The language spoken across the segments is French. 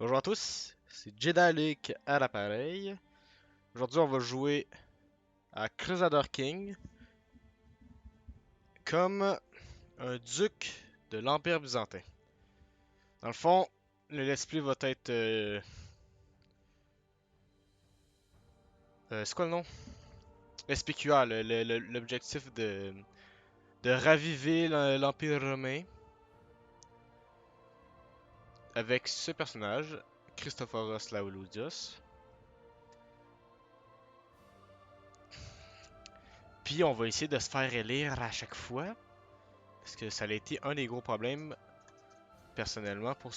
Bonjour à tous, c'est Jedalik à l'appareil. Aujourd'hui, on va jouer à Crusader King comme un duc de l'Empire byzantin. Dans le fond, le let's play va être. C'est quoi le nom? SPQA, l'objectif de raviver l'Empire romain avec ce personnage, Christophoros Laouloudios. Puis on va essayer de se faire élire à chaque fois, parce que ça a été un des gros problèmes personnellement pour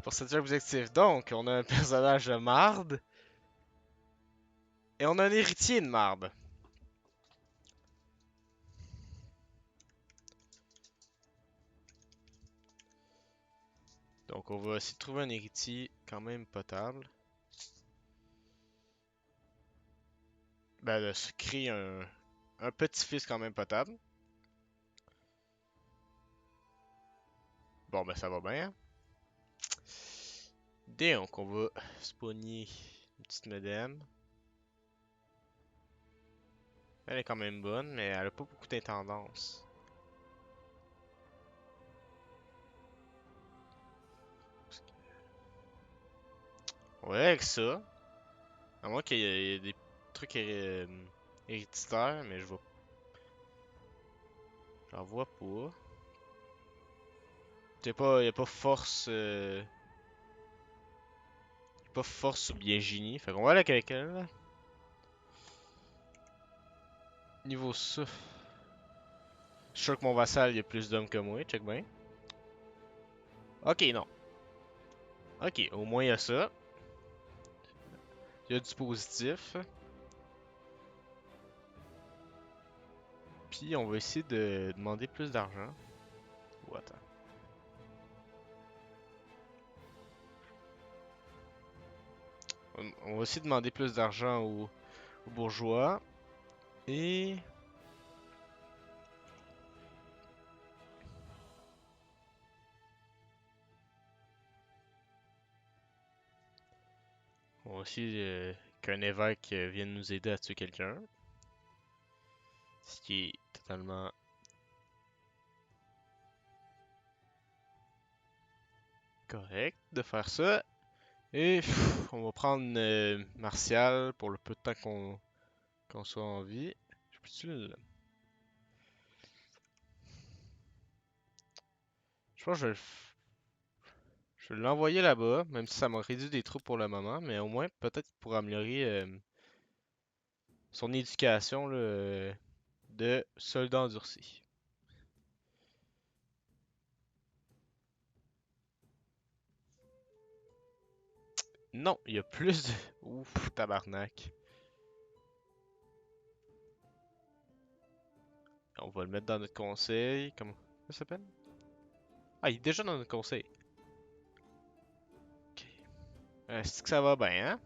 pour cet objectif. Donc, on a un personnage de marde et on a un héritier de marde. Donc, on va essayer de trouver un héritier quand même potable. Ben, de se créer un petit-fils quand même potable. Bon, ben, ça va bien, hein. Donc, on va spawner une petite madame. Elle est quand même bonne, mais elle a pas beaucoup d'intendance. Ouais, avec ça. À moins qu'il y ait des trucs héréditaires, mais je vois. J'en vois pas. Y a pas force. Pas force ou bien génie. Fait qu'on va aller avec elle. Niveau ça. Je suis sûr que mon vassal, il y a plus d'hommes que moi. Check bien. Ok, non. Ok, au moins il y a ça. Il y a du positif. Puis on va essayer de demander plus d'argent. Ou attends. On va essayer de demander plus d'argent aux bourgeois. Et on va essayer qu'un évêque vienne nous aider à tuer quelqu'un. Ce qui est totalement correct de faire ça. Et on va prendre Martial pour le peu de temps qu'on soit en vie. Je peux-tu Je pense que je vais l'envoyer là-bas, même si ça m'a réduit des troupes pour le moment, mais au moins peut-être pour améliorer son éducation là, de soldat endurci. Non, il y a plus de... Ouf, tabarnak. On va le mettre dans notre conseil. Comment ça s'appelle? Ah, il est déjà dans notre conseil. Ok. Est-ce que ça va bien, hein?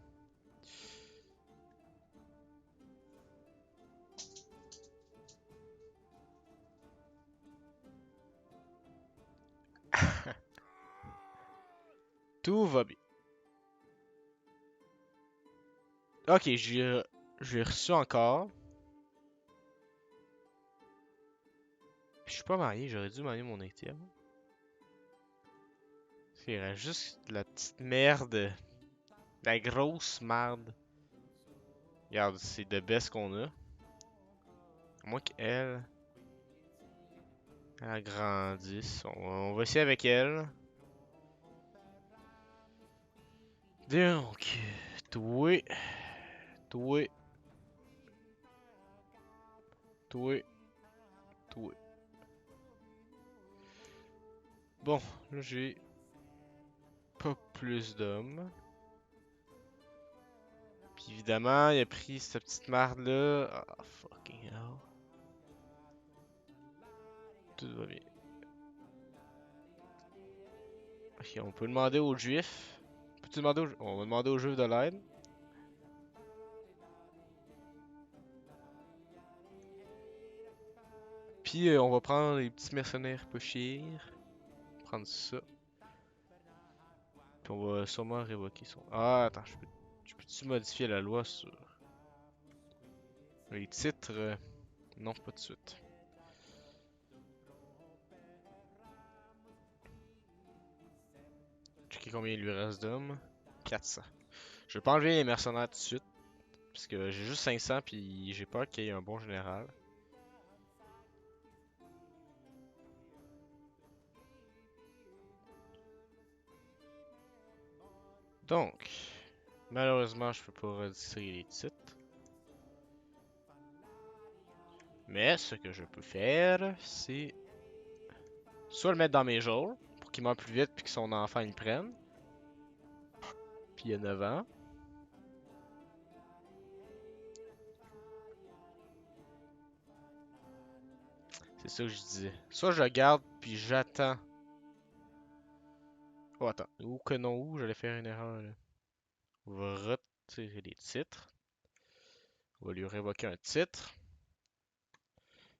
Tout va bien. Ok, j'ai reçu encore. Je suis pas marié, j'aurais dû marier mon héritier. Il reste juste de la petite merde. La grosse merde. Regarde, c'est de best qu'on a. À moins qu'elle agrandisse. On va essayer avec elle. Donc, toi, toi, toi, toi. Bon, là j'ai pas plus d'hommes. Puis évidemment, il a pris cette petite marde là. Ah, fucking hell. Tout va bien. Ok, on peut demander aux juifs. Peux-tu demander aux... On va demander aux juifs de l'aide. Puis on va prendre les petits mercenaires pas chers. Prendre ça. Puis on va sûrement révoquer son... Ah, attends, je peux-tu modifier la loi sur les titres? Non, pas de suite. Checker combien il lui reste d'hommes. 400. Je vais pas enlever les mercenaires tout de suite. Parce que j'ai juste 500 puis j'ai peur qu'il y ait un bon général. Donc, malheureusement, je peux pas redistribuer les titres. Mais ce que je peux faire, c'est soit le mettre dans mes jours pour qu'il meure plus vite puis que son enfant il prenne. Puis il a 9 ans. C'est ça que je disais. Soit je garde puis j'attends. Oh attends, ou que non où, j'allais faire une erreur là. On va retirer les titres. On va lui révoquer un titre.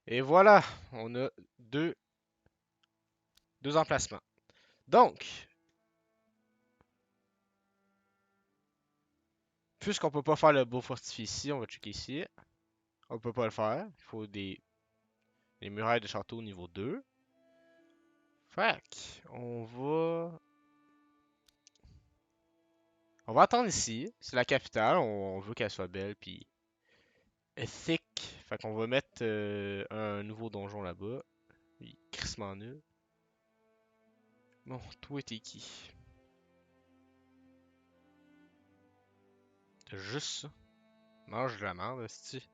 Et voilà, on a deux emplacements. Donc, puisqu'on peut pas faire le beau fortifié ici, on va checker ici. On peut pas le faire. Il faut des murailles de château niveau 2. Fac, on va attendre ici. C'est la capitale. On veut qu'elle soit belle puis thick. Fait qu'on va mettre un nouveau donjon là-bas. Il est crissement nul. Bon, toi t'es qui? T'as juste ça. Mange de la merde, esti.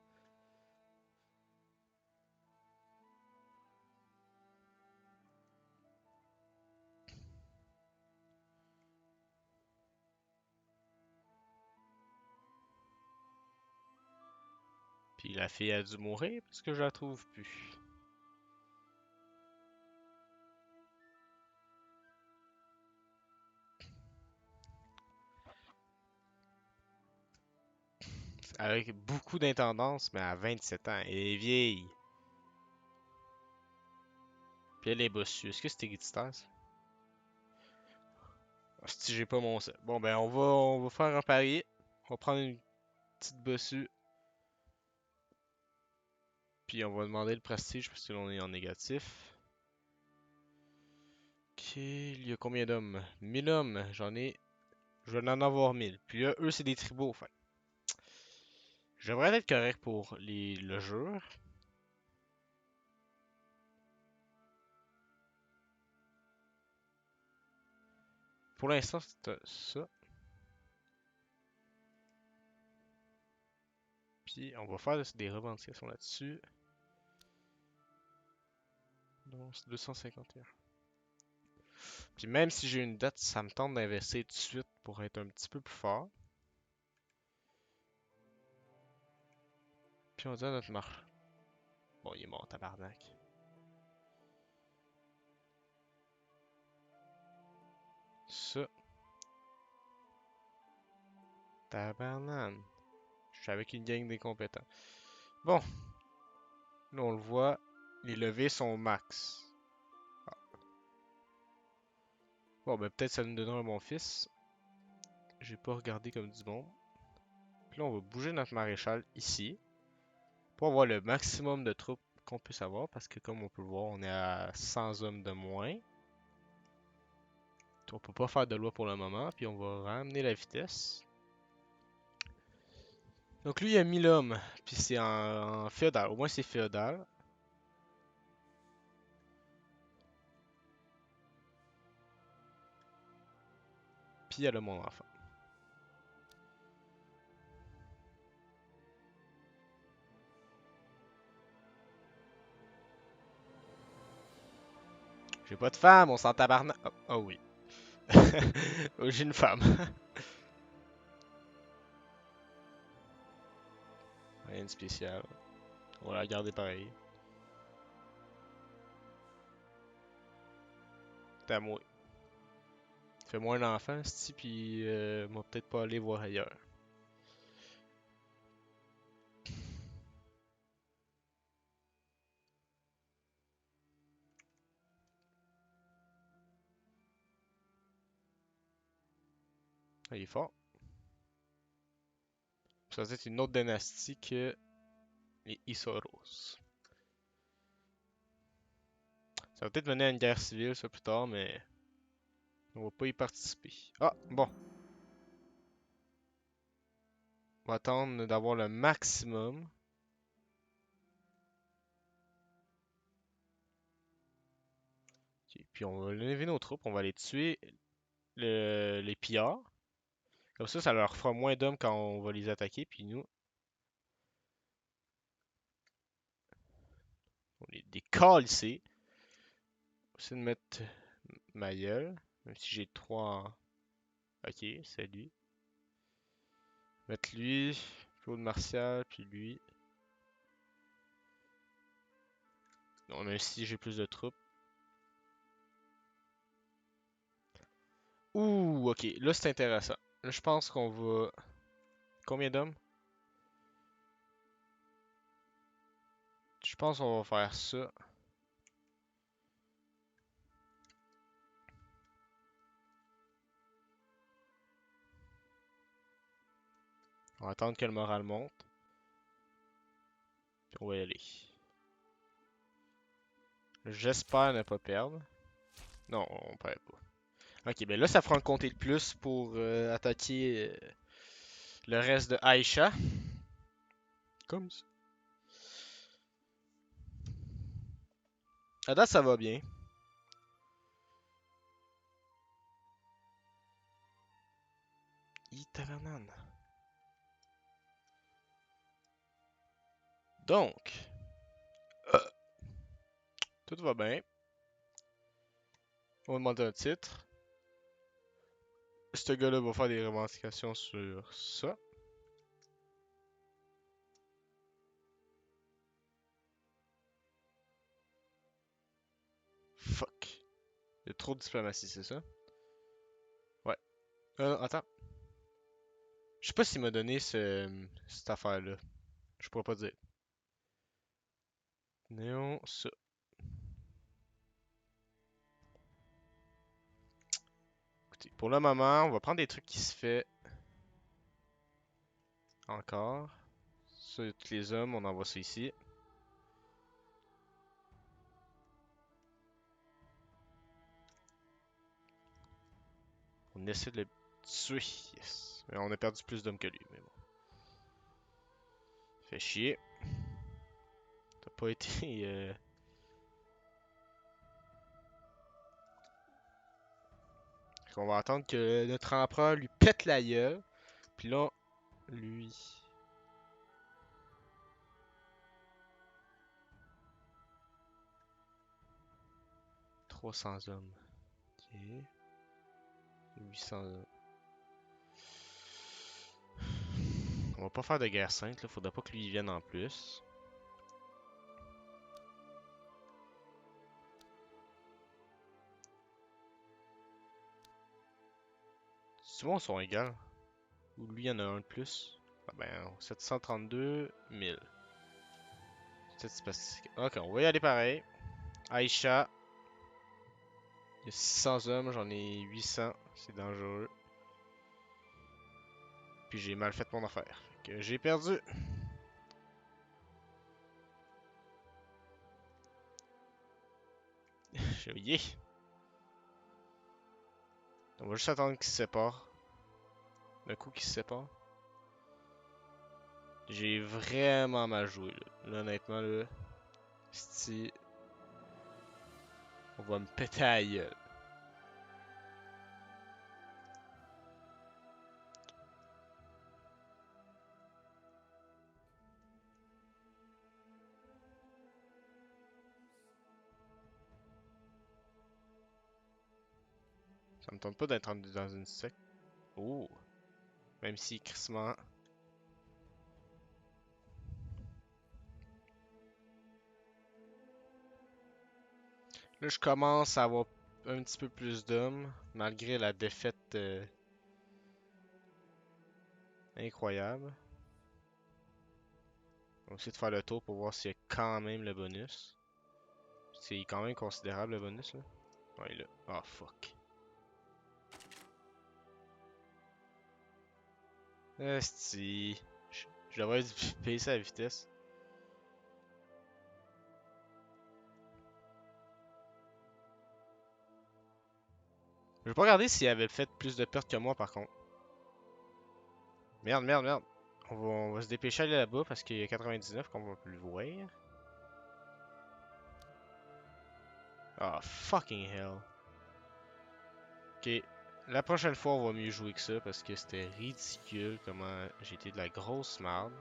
Puis la fille a dû mourir parce que je la trouve plus. Avec beaucoup d'intendance, mais à 27 ans. Elle est vieille. Puis elle est bossue. Est-ce que c'est héréditaire, ça? Ah, si j'ai pas mon set. Bon, ben, on va faire un pari. On va prendre une petite bossue. Puis on va demander le prestige parce que l'on est en négatif. Ok, il y a combien d'hommes? 1000 hommes. Je vais en avoir 1000. Puis là, eux, c'est des tribaux. Fait. Je devrais être correct pour le jeu. Pour l'instant, c'est ça. Puis on va faire des revendications là-dessus. Donc, c'est 251. Puis même si j'ai une dette, ça me tente d'investir tout de suite pour être un petit peu plus fort. Puis on dit à notre marche. Bon, il est mort, tabarnak. Ça. Tabarnak. Je suis avec une gang d'incompétents. Bon, là on le voit. Les levées sont max. Ah. Bon, ben peut-être ça nous donnera un bon fils. J'ai pas regardé comme du monde. Puis là, on va bouger notre maréchal ici. Pour avoir le maximum de troupes qu'on puisse avoir. Parce que comme on peut le voir, on est à 100 hommes de moins. On peut pas faire de loi pour le moment. Puis on va ramener la vitesse. Donc lui, il a 1000 hommes. Puis c'est en féodal. Au moins, c'est féodal. Puis elle a mon enfant. J'ai pas de femme, on s'en tabarnak. Oh, oh oui. Oh, j'ai une femme. Rien de spécial. On va la garder pareil. C'est à moi. Fais-moi un enfant, c'ti, puis moi peut-être pas aller voir ailleurs. il est fort. Ça va être une autre dynastie que les Isoros. Ça va peut-être mener à une guerre civile, ça, plus tard, mais on va pas y participer. Ah, bon. On va attendre d'avoir le maximum. Ok, puis on va lever nos troupes, on va aller tuer les pillards. Comme ça leur fera moins d'hommes quand on va les attaquer, puis nous, on les décale ici. On va essayer de mettre ma gueule, même si j'ai trois en... Ok, c'est lui. Mettre lui, Claude Martial, puis lui. Non, même si j'ai plus de troupes. Ouh, ok, là c'est intéressant. Là, je pense qu'on va... Combien d'hommes? Je pense qu'on va faire ça. On va attendre que le moral monte. Puis on va y aller. J'espère ne pas perdre. Non, on perd pas. Ok, ben là, ça fera un compter de plus pour attaquer le reste de Aisha. Comme ça. À date, ça va bien. Italanan. Donc, euh, tout va bien. On va demander un titre. Ce gars-là va faire des revendications sur ça. Fuck. Il y a trop de diplomatie, c'est ça? Ouais. Attends. Je sais pas s'il m'a donné cette affaire-là. Je pourrais pas dire. Néon, ça. Écoutez, pour le moment, on va prendre des trucs qui se fait encore. Ça, tous les hommes, on envoie ça ici. On essaie de le tuer. Yes. Mais on a perdu plus d'hommes que lui, mais bon. Fait chier. T'as pas été. On va attendre que notre empereur lui pète la gueule. Puis là, lui. 300 hommes. Ok. 800 hommes. On va pas faire de guerre sainte, là. Faudra pas que lui vienne en plus. Souvent, ils sont égaux. Ou lui, il y en a un de plus. Ah ben, 732 000. Ok, on va y aller pareil. Aïcha. Il y a 600 hommes, j'en ai 800. C'est dangereux. Puis j'ai mal fait mon affaire. Que j'ai perdu. Yeah. On va juste attendre qu'ils se séparent. D'un coup qu'ils se séparent. J'ai vraiment mal joué là. Honnêtement là. Si on va me péter à la gueule. Ça me tente pas d'être dans une secte. Oh. Même si crissement. Là je commence à avoir un petit peu plus d'hommes. Malgré la défaite incroyable. On va essayer de faire le tour pour voir s'il y a quand même le bonus. C'est quand même considérable le bonus là. Ouais là. Ah fuck. Esti. Je devrais baisser la vitesse. Je vais pas regarder s'il avait fait plus de pertes que moi par contre. Merde, merde, merde. On va se dépêcher d'aller là-bas parce qu'il y a 99 qu'on va plus le voir. Ah, fucking hell. Ok. La prochaine fois, on va mieux jouer que ça parce que c'était ridicule comment j'ai été de la grosse merde.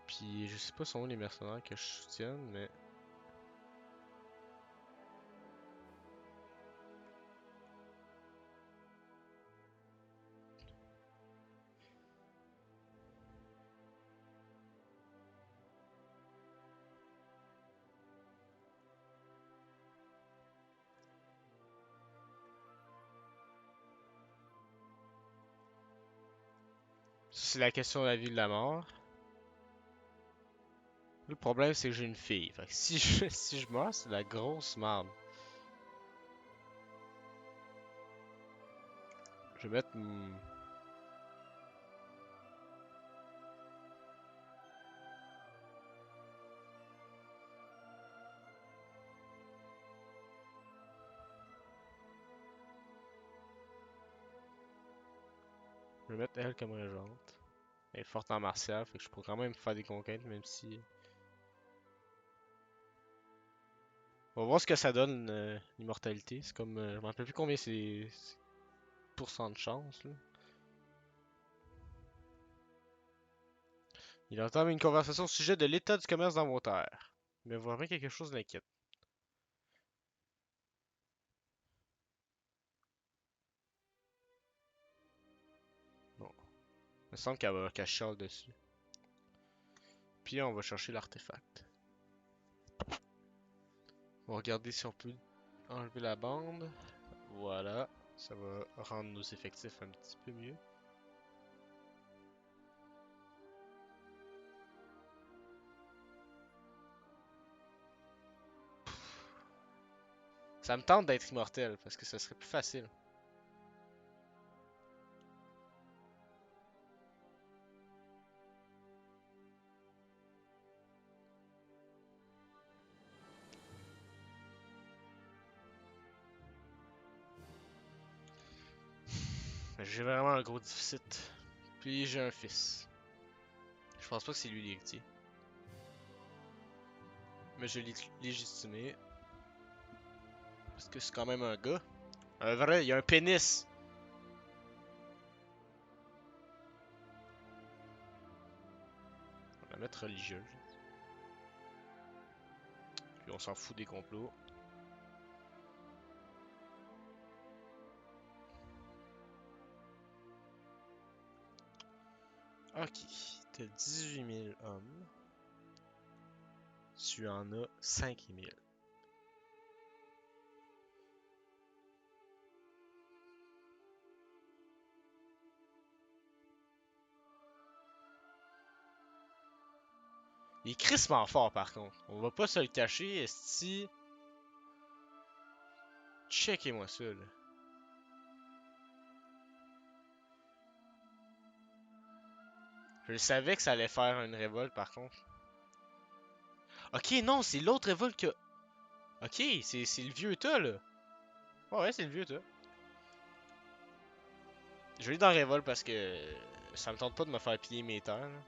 Puis je sais pas sont où les mercenaires que je soutienne, mais. C'est la question de la vie ou de la mort. Le problème, c'est que j'ai une fille. Fait que si si je meurs, c'est de la grosse merde. Je vais mettre. Je vais mettre elle comme régente. Elle est forte en martial, fait que je pourrais quand même faire des conquêtes, même si. On va voir ce que ça donne, l'immortalité. C'est comme. Je me rappelle plus combien c'est pourcent de chance, là. Il entame une conversation au sujet de l'état du commerce dans vos terres. Mais vraiment quelque chose d'inquiète. Bon. Il me semble qu'elle chiale dessus. Puis on va chercher l'artefact. On va regarder si on peut enlever la bande. Voilà. Ça va rendre nos effectifs un petit peu mieux. Ça me tente d'être immortel parce que ça serait plus facile. J'ai vraiment un gros déficit. Puis j'ai un fils. Je pense pas que c'est lui l'héritier. Mais je l'ai légitimé. Parce que c'est quand même un gars. Un vrai, il a un pénis. On va mettre religieux. Puis on s'en fout des complots. Ok. T'as 18 000 hommes. Tu en as 5 000. Il est crissement fort par contre. On va pas se le cacher. Esti. Checkez-moi ça là. Je savais que ça allait faire une révolte par contre. Ok, non, c'est l'autre révolte que. Ok, c'est le vieux tas là. Ouais, c'est le vieux tas. Je vais aller dans révolte parce que ça me tente pas de me faire piller mes terres. Là.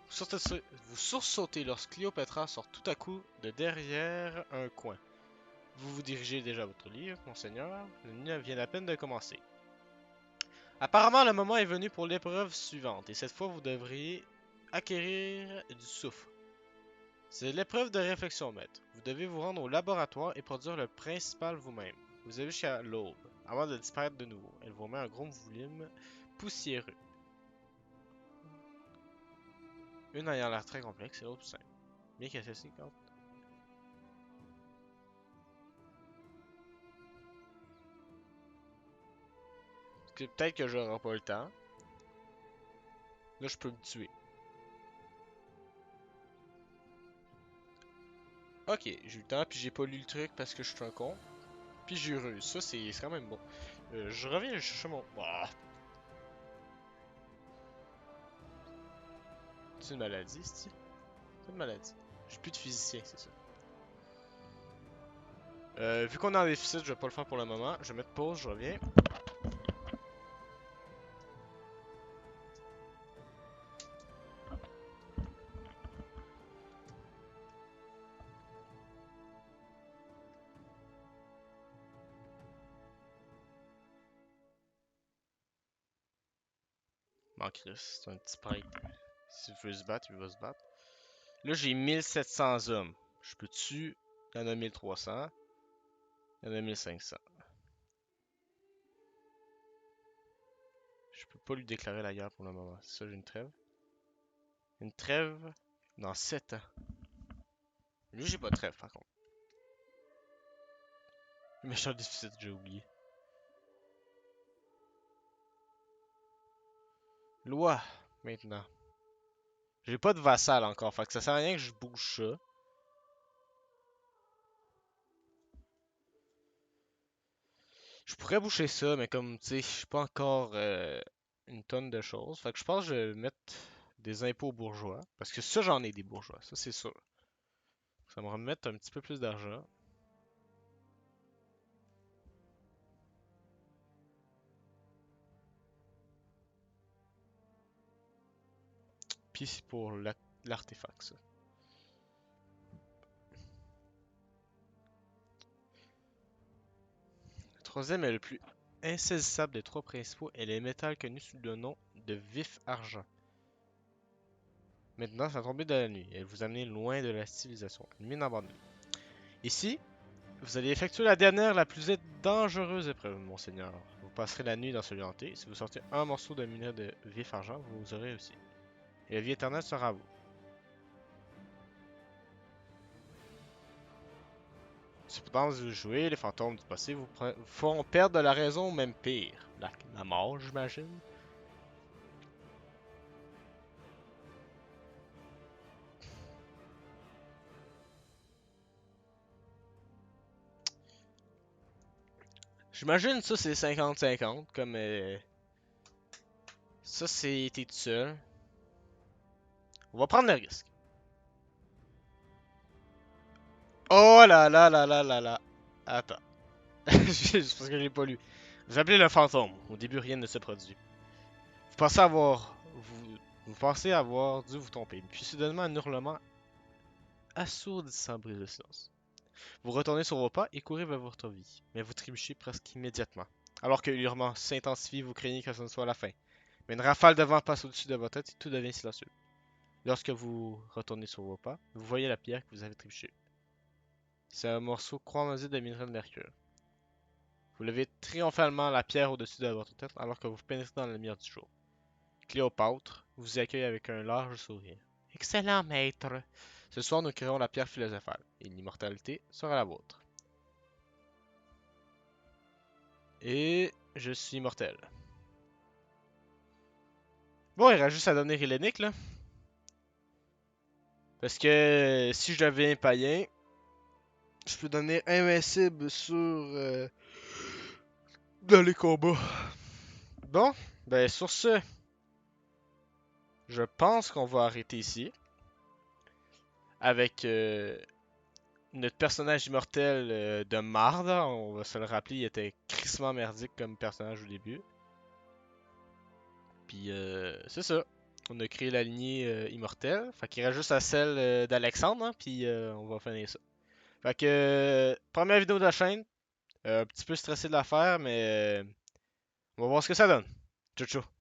Vous sursautez lorsque Cléopâtra sort tout à coup de derrière un coin. Vous vous dirigez déjà à votre livre, monseigneur. Le nuit vient à peine de commencer. Apparemment, le moment est venu pour l'épreuve suivante, et cette fois, vous devriez acquérir du souffle. C'est l'épreuve de réflexion, maître. Vous devez vous rendre au laboratoire et produire le principal vous-même. Vous avez jusqu'à l'aube, avant de disparaître de nouveau. Elle vous met un gros volume poussiéreux. Une ayant l'air très complexe et l'autre plus simple. Bien qu'elle celle-ci, quand. Peut-être que j'aurai pas le temps. Là, je peux me tuer. Ok, j'ai eu le temps, puis j'ai pas lu le truc parce que je suis un con. Puis j'ai eu réussi. Ça, c'est quand même bon. Je reviens chercher mon. Ah, c'est une maladie, c'est une maladie. J'ai plus de physicien, c'est ça. Vu qu'on est en déficit, je vais pas le faire pour le moment. Je vais mettre pause, je reviens. Bon, Chris, c'est un petit pipe. S'il veut se battre, il va se battre. Là, j'ai 1700 hommes. Je peux-tu. Il y en a 1300. Il y en a 1500. Je peux pas lui déclarer la guerre pour le moment. C'est ça, j'ai une trêve. Une trêve dans 7 ans. Lui, j'ai pas de trêve par contre. Méchant déficit, j'ai oublié. Loi, maintenant. J'ai pas de vassal encore, fait que ça sert à rien que je bouge ça. Je pourrais bouger ça, mais comme, tu sais, je suis pas encore une tonne de choses. Fait que je pense que je vais mettre des impôts aux bourgeois. Parce que ça, j'en ai des bourgeois, ça c'est sûr. Ça va me remettre un petit peu plus d'argent. Puis c'est pour l'artefact, ça. Le troisième est le plus insaisissable des trois principaux et les métals connus sous le nom de vif argent. Maintenant, ça tombée de la nuit et elle vous amenez loin de la civilisation, une mine abandonnée. Ici, vous allez effectuer la dernière, la plus dangereuse épreuve, monseigneur. Vous passerez la nuit dans ce lieu hanté. Si vous sortez un morceau de minerai de vif argent, vous aurez réussi. Et la vie éternelle sera à vous. Cependant, vous jouez, les fantômes du passé vous font perdre de la raison, ou même pire. La mort, j'imagine. J'imagine ça c'est 50-50, comme ça c'est t'es tout seul. On va prendre le risque. Oh là là là là là là. Attends. C'est parce que j'ai pas lu. Vous appelez le fantôme. Au début, rien ne se produit. Vous pensez avoir dû vous tromper. Puis soudainement, un hurlement assourdissant brise le silence. Vous retournez sur vos pas et courez vers votre vie. Mais vous trébuchez presque immédiatement. Alors que le hurlement s'intensifie, vous craignez que ce ne soit la fin. Mais une rafale de vent passe au-dessus de votre tête et tout devient silencieux. Lorsque vous retournez sur vos pas, vous voyez la pierre que vous avez trébuchée. C'est un morceau croisé de minerai de mercure. Vous levez triomphalement la pierre au-dessus de votre tête alors que vous pénétrez dans la lumière du jour. Cléopâtre vous accueille avec un large sourire. Excellent, maître! Ce soir, nous créerons la pierre philosophale, et l'immortalité sera la vôtre. Et je suis immortel. Bon, il reste juste à donner Hélénique, là. Parce que si je deviens païen, je peux donner invincible sur dans les combats. Bon, ben sur ce, je pense qu'on va arrêter ici. Avec notre personnage immortel de marde, on va se le rappeler, il était crissement merdique comme personnage au début. Puis c'est ça. On a créé la lignée immortelle. Fait qu'il reste juste à celle d'Alexandre, hein, puis on va finir ça. Fait que première vidéo de la chaîne. Un petit peu stressé de la faire, mais on va voir ce que ça donne. Ciao ciao.